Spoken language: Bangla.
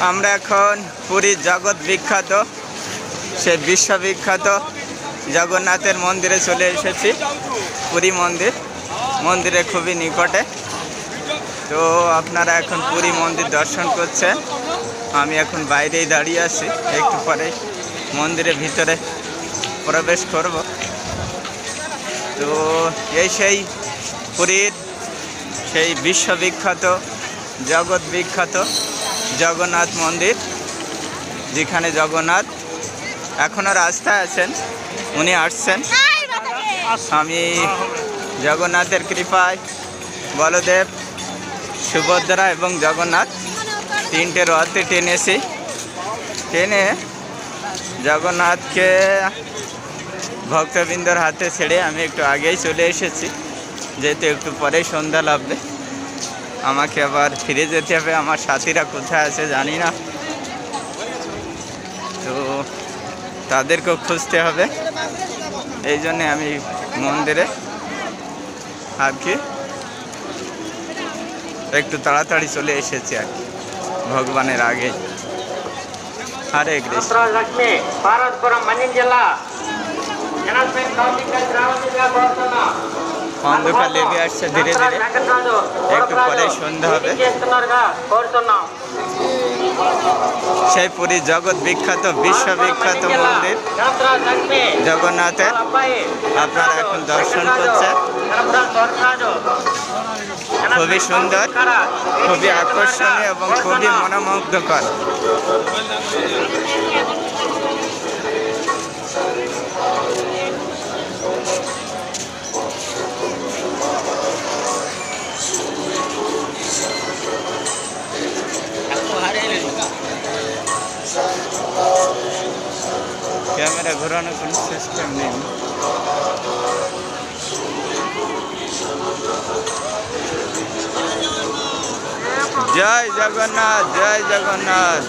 আমরা এখন পুরী জগৎ বিখ্যাত সেই বিশ্ববিখ্যাত জগন্নাথের মন্দিরে চলে এসেছি। পুরী মন্দিরে খুবই নিকটে। তো আপনারা এখন পুরী মন্দির দর্শন করছেন। আমি এখন বাইরেই দাঁড়িয়ে আছি, একটু পরে মন্দিরের ভিতরে প্রবেশ করব। তো এই সেই পুরীর সেই বিশ্ববিখ্যাত জগৎ বিখ্যাত জগন্নাথ মন্দির, যেখানে জগন্নাথ এখনও রাস্তায় আছেন, উনি আসছেন। আমি জগন্নাথের কৃপায় বলদেব, সুভদ্রা এবং জগন্নাথ তিনটে রথে টেনে জগন্নাথকে ভক্তবৃন্দর হাতে ছেড়ে আমি একটু আগেই চলে এসেছি, যেহেতু একটু পরেই সন্ধ্যা লাগবে। আমাকে আবার ফিরে যেতে হবে, আমার সাথীরা কোথায় আছে জানি না, তো তাদেরকেও খুঁজতে হবে। এই জন্যে আমি মন্দিরে আর কি একটু তাড়াতাড়ি চলে এসেছি আর কি, ভগবানের আগে। হরে কৃষ্ণ। অন্ধকার লেগে আসছে ধীরে ধীরে, একটু পরে সন্ধ্যা হবে। সেই পুরী জগৎ বিখ্যাত বিশ্ববিখ্যাত মন্দির জগন্নাথের আপনারা এখন দর্শন করছেন। খুবই সুন্দর, খুবই আকর্ষণীয় এবং খুবই মনোমুগ্ধকর। ক্যামেরা ঘোরানোর কোনো সিস্টেম নেই। জয় জগন্নাথ, জয় জগন্নাথ।